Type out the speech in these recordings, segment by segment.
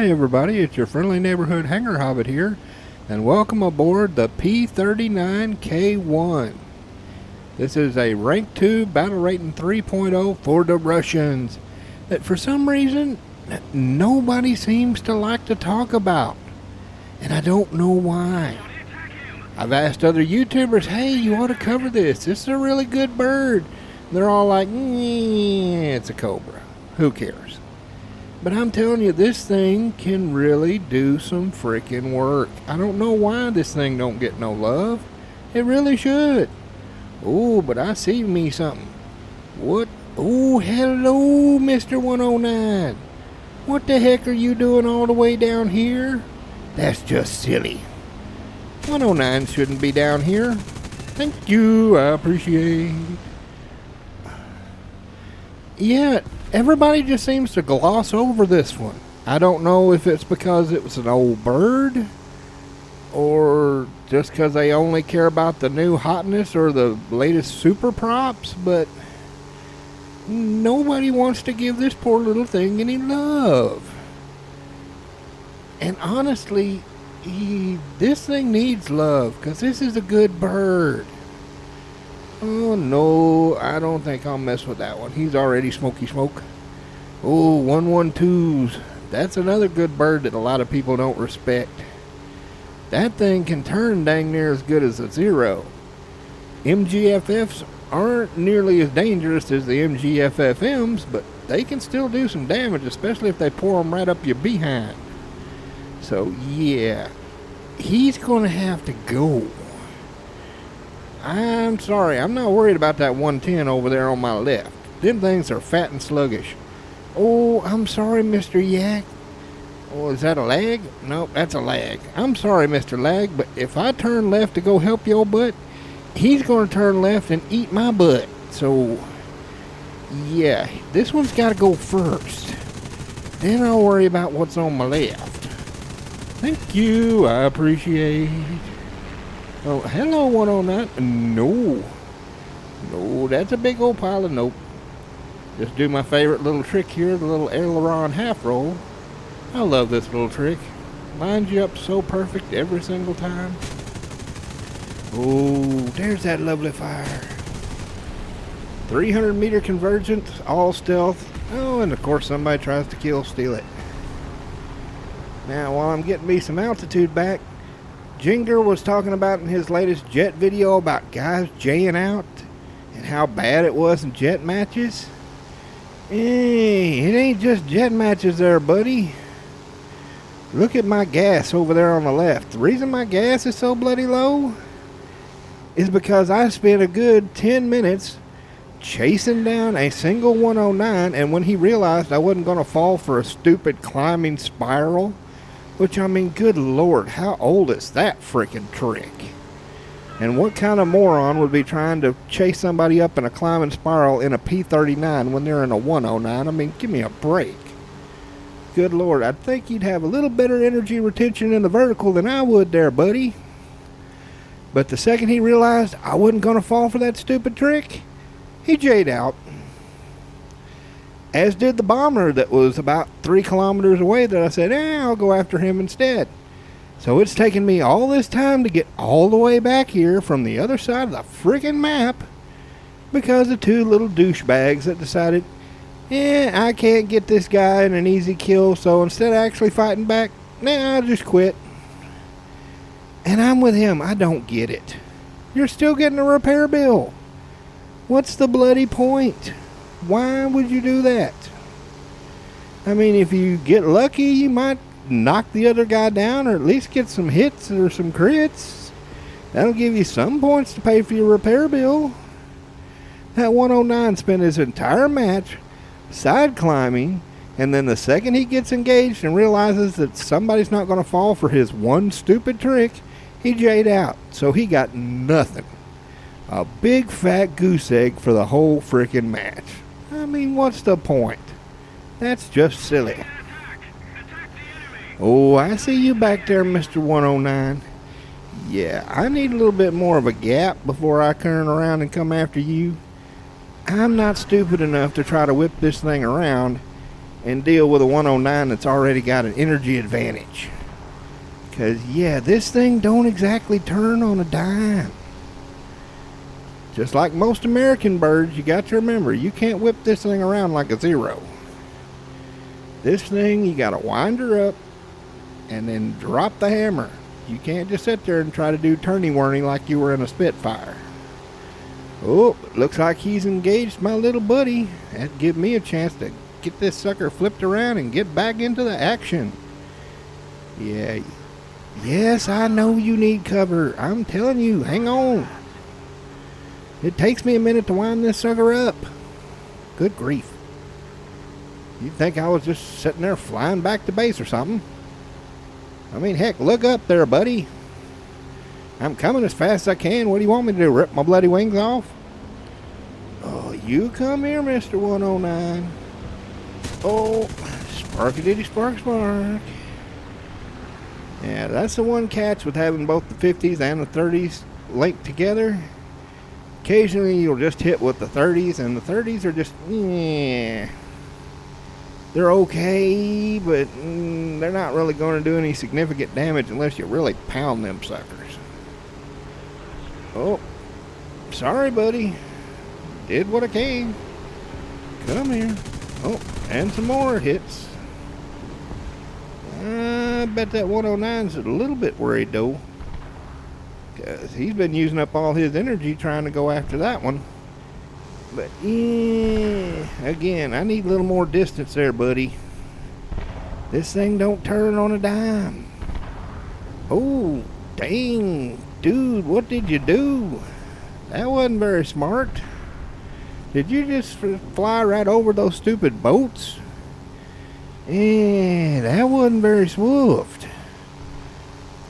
Hi everybody, it's your friendly neighborhood hanger hobbit here, and welcome aboard the P-39K-1. This is a rank 2 battle rating 3.0 for the Russians that for some reason nobody seems to like to talk about, and I don't know why. I've asked other YouTubers, hey, you ought to cover this is a really good bird. They're all like, it's a Cobra, who cares? But I'm telling you, this thing can really do some freaking work. I don't know why this thing don't get no love. It really should. Oh, but I see me something. What? Oh, hello, Mr. 109. What the heck are you doing all the way down here? That's just silly. 109 shouldn't be down here. Thank you, I appreciate. Yeah, everybody just seems to gloss over this one. I don't know if it's because it was an old bird, or just because they only care about the new hotness or the latest super props, but nobody wants to give this poor little thing any love. And honestly, this thing needs love, because this is a good bird. Oh no, I don't think I'll mess with that one. He's already smoky smoke. Oh, 112s. That's another good bird that a lot of people don't respect. That thing can turn dang near as good as a zero. MGFFs aren't nearly as dangerous as the MGFFMs, but they can still do some damage, especially if they pour them right up your behind. So yeah, he's gonna have to go. I'm sorry, I'm not worried about that 110 over there on my left. Them things are fat and sluggish. Oh, I'm sorry, Mr. Yak. Oh, is that a lag? Nope, that's a lag. I'm sorry, Mr. Lag, but if I turn left to go help your butt, he's going to turn left and eat my butt. So, yeah, this one's got to go first. Then I'll worry about what's on my left. Thank you, I appreciate. Oh, hello, 109. No, that's a big old pile of nope. Just do my favorite little trick here, the little aileron half roll. I love this little trick. Lines you up so perfect every single time. Oh, there's that lovely fire. 300 meter convergence, all stealth. Oh, and of course somebody tries to steal it. Now, while I'm getting me some altitude back, Jinger was talking about in his latest jet video about guys jaying out and how bad it was in jet matches. Hey, it ain't just jet matches there, buddy. Look at my gas over there on the left. The reason my gas is so bloody low is because I spent a good 10 minutes chasing down a single 109, and when he realized I wasn't going to fall for a stupid climbing spiral, which, I mean, good Lord, how old is that freaking trick? And what kind of moron would be trying to chase somebody up in a climbing spiral in a P-39 when they're in a 109? I mean, give me a break. Good Lord, I'd think you'd have a little better energy retention in the vertical than I would there, buddy. But the second he realized I wasn't going to fall for that stupid trick, he jayed out. As did the bomber that was about 3 kilometers away that I said, I'll go after him instead. So it's taken me all this time to get all the way back here from the other side of the friggin' map because of 2 little douchebags that decided, I can't get this guy in an easy kill, so instead of actually fighting back, I'll just quit. And I'm with him. I don't get it. You're still getting a repair bill. What's the bloody point? Why would you do that? I mean, if you get lucky, you might knock the other guy down or at least get some hits or some crits. That'll give you some points to pay for your repair bill. That 109 spent his entire match side climbing, and then the second he gets engaged and realizes that somebody's not going to fall for his one stupid trick, he jayed out. So he got nothing. A big fat goose egg for the whole freaking match. I mean, what's the point? That's just silly. Oh, I see you back there, Mr. 109. Yeah, I need a little bit more of a gap before I turn around and come after you. I'm not stupid enough to try to whip this thing around and deal with a 109 that's already got an energy advantage. Because, yeah, this thing don't exactly turn on a dime. Just like most American birds, you got to remember, you can't whip this thing around like a Zero. This thing, you got to wind her up and then drop the hammer. You can't just sit there and try to do turny-whirny like you were in a Spitfire. Oh, looks like he's engaged my little buddy. That'd give me a chance to get this sucker flipped around and get back into the action. Yeah. Yes, I know you need cover. I'm telling you, hang on. It takes me a minute to wind this sucker up. Good grief. You'd think I was just sitting there flying back to base or something. I mean, heck, look up there, buddy. I'm coming as fast as I can. What do you want me to do, rip my bloody wings off? Oh, you come here, Mr. 109. Oh, sparky-diddy spark spark. Yeah, that's the one catch with having both the 50s and the 30s linked together. Occasionally you'll just hit with the 30s, and the 30s are just, yeah. They're okay, but they're not really going to do any significant damage unless you really pound them suckers. Oh, sorry, buddy. Did what I can. Come here. Oh, and some more hits. I bet that 109's a little bit worried, though. Because he's been using up all his energy trying to go after that one. But, yeah, again, I need a little more distance there, buddy. This thing don't turn on a dime. Oh, dang. Dude, what did you do? That wasn't very smart. Did you just fly right over those stupid boats? Yeah, that wasn't very swift.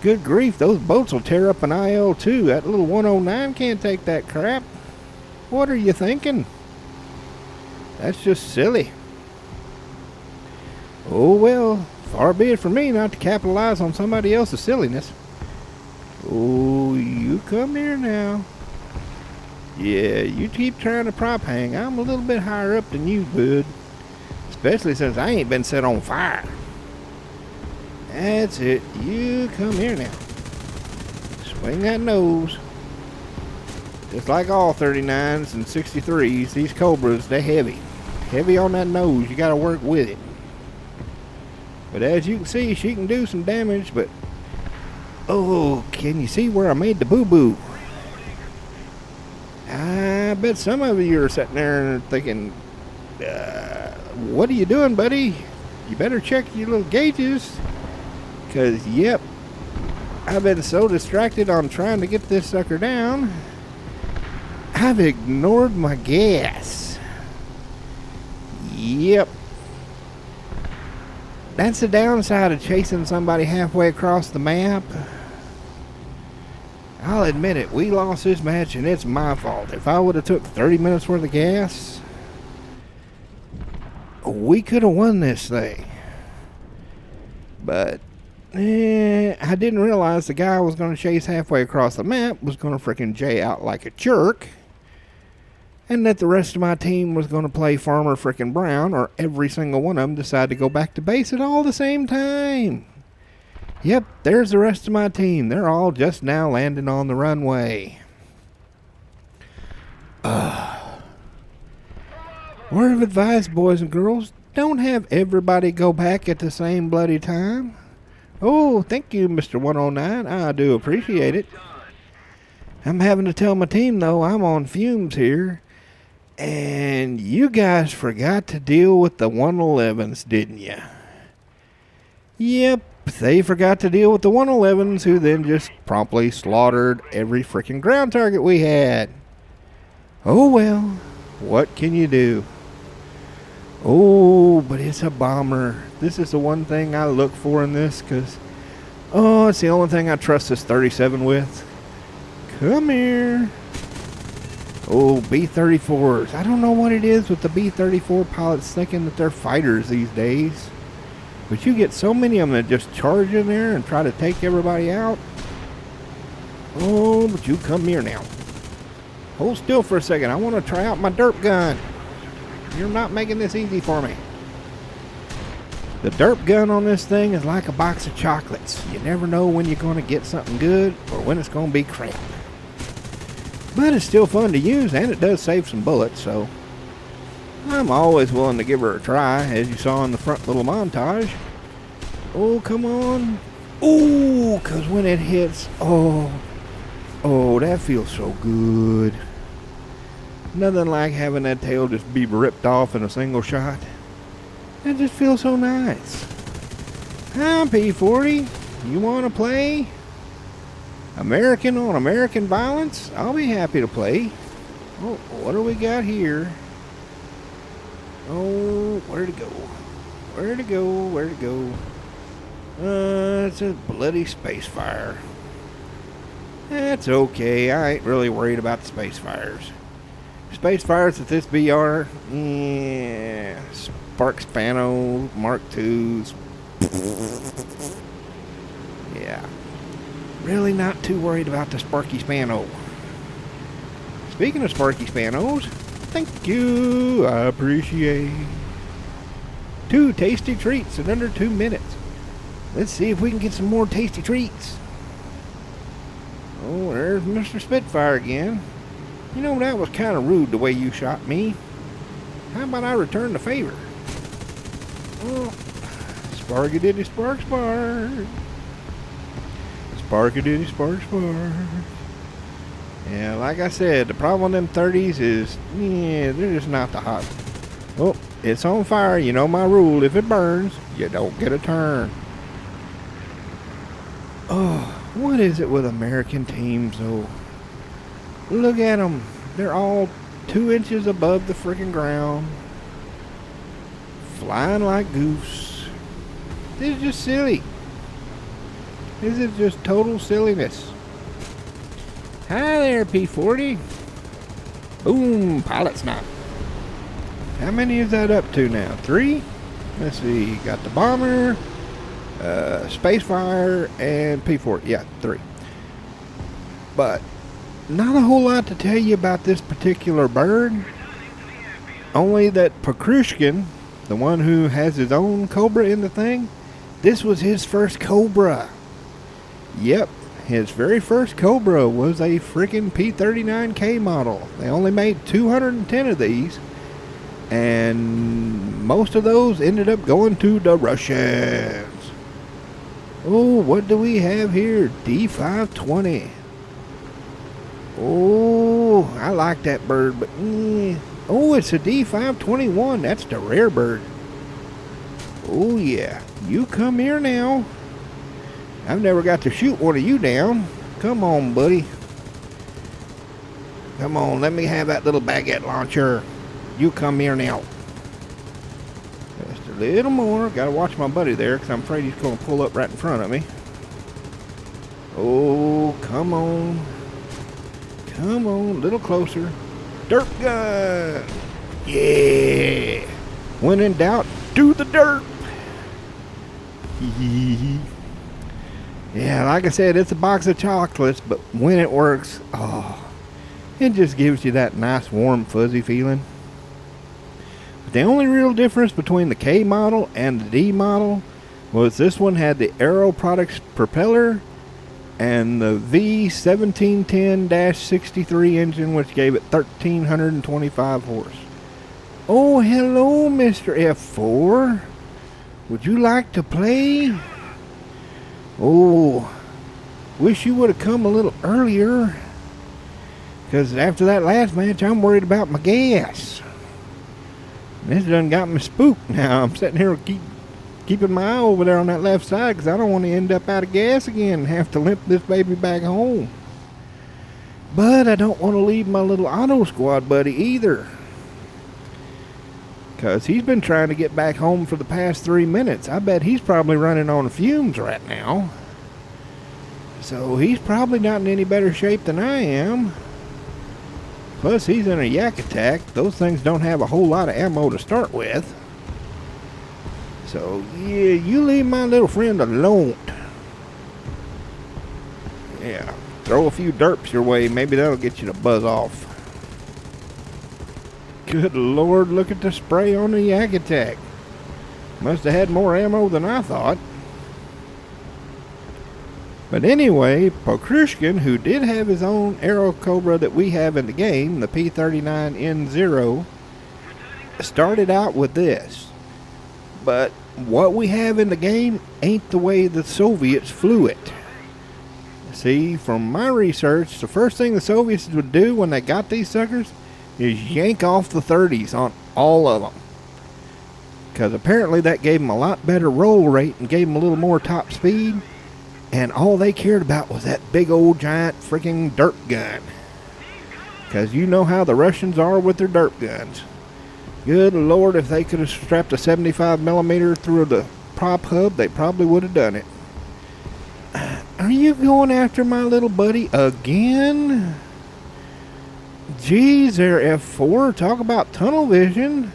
Good grief, those boats will tear up an IL-2. That little 109 can't take that crap. What are you thinking? That's just silly. Oh well, far be it from me not to capitalize on somebody else's silliness. Oh, you come here now. Yeah, you keep trying to prop hang. I'm a little bit higher up than you, bud. Especially since I ain't been set on fire. That's it. You come here now. Swing that nose. Just like all 39s and 63s, these Cobras, they're heavy. Heavy on that nose. You got to work with it. But as you can see, she can do some damage, but... Oh, can you see where I made the boo-boo? I bet some of you are sitting there thinking, what are you doing, buddy? You better check your little gauges. Because, yep, I've been so distracted on trying to get this sucker down, I've ignored my gas. Yep. That's the downside of chasing somebody halfway across the map. I'll admit it, we lost this match and it's my fault. If I would have took 30 minutes worth of gas, we could have won this thing. But I didn't realize the guy I was going to chase halfway across the map was going to frickin' jay out like a jerk. And that the rest of my team was going to play Farmer frickin' Brown, or every single one of them decide to go back to base at all the same time. Yep, there's the rest of my team. They're all just now landing on the runway. Word of advice, boys and girls, don't have everybody go back at the same bloody time. Oh, thank you, Mr. 109. I do appreciate it. I'm having to tell my team, though, I'm on fumes here. And you guys forgot to deal with the 111s, didn't you? Yep, they forgot to deal with the 111s, who then just promptly slaughtered every freaking ground target we had. Oh well, what can you do? Oh, but it's a bomber. This is the one thing I look for in this, because, oh, it's the only thing I trust this 37 with. Come here. Oh, B-34s. I don't know what it is with the B-34 pilots thinking that they're fighters these days. But you get so many of them that just charge in there and try to take everybody out. Oh, but you come here now. Hold still for a second. I want to try out my derp gun. You're not making this easy for me. The derp gun on this thing is like a box of chocolates. You never know when you're going to get something good or when it's going to be crap. But it's still fun to use, and it does save some bullets, so I'm always willing to give her a try, as you saw in the front little montage. Oh, come on. Oh, because when it hits, oh, that feels so good. Nothing like having that tail just be ripped off in a single shot. That just feels so nice. Hi, P-40. You want to play American on American violence? I'll be happy to play. Oh, what do we got here? Oh, where'd it go? Where'd it go? Where'd it go? It's a bloody space fire. That's okay. I ain't really worried about the space fires. Space fires at this VR, yeah, Spark Spano Mark IIs. Yeah, really not too worried about the Sparky Spano. Speaking of Sparky Spanos, thank you, I appreciate. 2 tasty treats in under 2 minutes. Let's see if we can get some more tasty treats. Oh, there's Mr. Spitfire again. You know, that was kind of rude the way you shot me. How about I return the favor? Oh, sparky-diddy spark spark. Sparky-diddy spark spark. Yeah, like I said, the problem with them 30s is, yeah, they're just not the hot. Oh, it's on fire. You know my rule. If it burns, you don't get a turn. Oh, what is it with American teams, though? Look at them. They're all 2 inches above the freaking ground. Flying like goose. This is just silly. This is just total silliness. Hi there, P-40. Boom, pilot snipe. How many is that up to now? 3? Let's see. Got the bomber, Spacefire, and P-40. Yeah, 3. But not a whole lot to tell you about this particular bird. Only that Kobrastochka, the one who has his own Cobra in the thing, this was his first Cobra. Yep, his very first Cobra was a freaking P-39K model. They only made 210 of these, and most of those ended up going to the Russians. Oh, what do we have here? D520. Oh, I like that bird, but oh, it's a D521. That's the rare bird. Oh yeah, you come here now. I've never got to shoot one of you down. Come on, buddy. Come on, let me have that little baguette launcher. You come here now. Just a little more. Gotta watch my buddy there, because I'm afraid he's going to pull up right in front of me. Oh, come on. Come on, a little closer. Derp gun. Yeah. When in doubt, do the derp. Yeah, like I said, it's a box of chocolates, but when it works, oh, it just gives you that nice, warm, fuzzy feeling. But the only real difference between the K model and the D model was this one had the Aero Products propeller and the V1710-63 engine, which gave it 1,325 horse. Oh, hello, Mr. F4. Would you like to play? Oh, wish you would have come a little earlier, because after that last match, I'm worried about my gas. This done got me spooked now. I'm sitting here keeping my eye over there on that left side, because I don't want to end up out of gas again and have to limp this baby back home. But I don't want to leave my little auto squad buddy either, because he's been trying to get back home for the past 3 minutes. I bet he's probably running on fumes right now. So he's probably not in any better shape than I am. Plus he's in a yak attack. Those things don't have a whole lot of ammo to start with. So yeah, you leave my little friend alone. Yeah, throw a few derps your way. Maybe that'll get you to buzz off. Good Lord, look at the spray on the yak attack. Must have had more ammo than I thought. But anyway, Pokrushkin, who did have his own Aero Cobra that we have in the game, the P-39K-1, started out with this. But what we have in the game ain't the way the Soviets flew it. See, from my research, the first thing the Soviets would do when they got these suckers is yank off the 30s on all of them. Because apparently that gave them a lot better roll rate and gave them a little more top speed. And all they cared about was that big old giant freaking dirt gun. Because you know how the Russians are with their dirt guns. Good Lord, if they could have strapped a 75mm through the prop hub, they probably would have done it. Are you going after my little buddy again? Geez, there, F4. Talk about tunnel vision.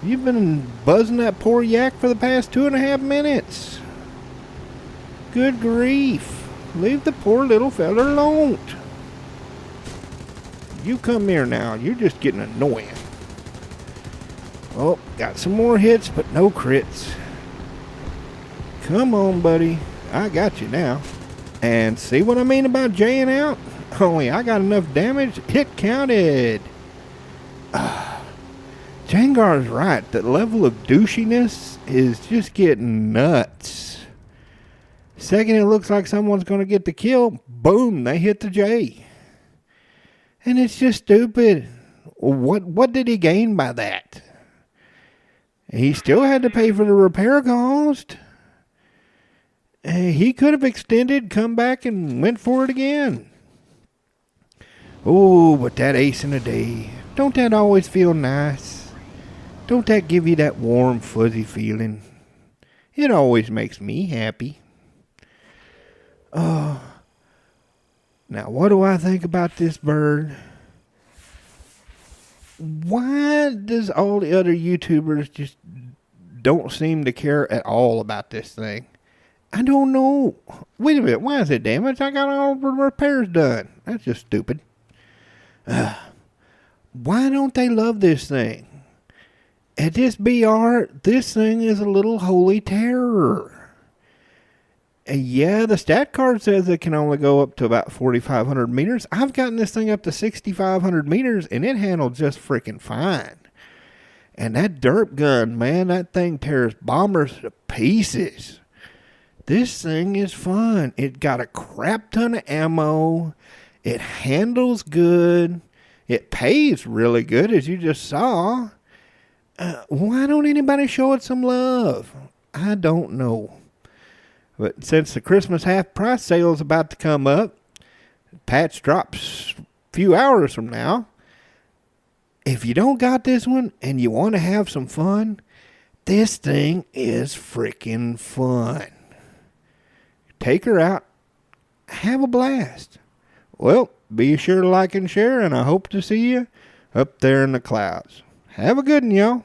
You've been buzzing that poor yak for the past 2.5 minutes. Good grief. Leave the poor little fella alone. You come here now. You're just getting annoying. Oh, got some more hits, but no crits. Come on, buddy. I got you now. And see what I mean about jaying out? Only I got enough damage. It counted. Jangar's right. That level of douchiness is just getting nuts. Second it looks like someone's going to get the kill, boom, they hit the J. And it's just stupid. What did he gain by that? He still had to pay for the repair cost. He could have extended, come back, and went for it again. Oh, but that ace in the day. Don't that always feel nice? Don't that give you that warm, fuzzy feeling? It always makes me happy. Oh. Now, what do I think about this bird? Why does all the other YouTubers just don't seem to care at all about this thing? I don't know. Wait a minute. Why is it damaged? I got all the repairs done. That's just stupid. Why don't they love this thing? At this BR, this thing is a little holy terror. Yeah, the stat card says it can only go up to about 4,500 meters. I've gotten this thing up to 6,500 meters, and it handled just freaking fine. And that derp gun, man, that thing tears bombers to pieces. This thing is fun. It got a crap ton of ammo. It handles good. It pays really good, as you just saw. Why don't anybody show it some love? I don't know. But since the Christmas half price sale is about to come up, patch drops a few hours from now. If you don't got this one and you want to have some fun, this thing is freaking fun. Take her out. Have a blast. Well, be sure to like and share, and I hope to see you up there in the clouds. Have a good one, y'all.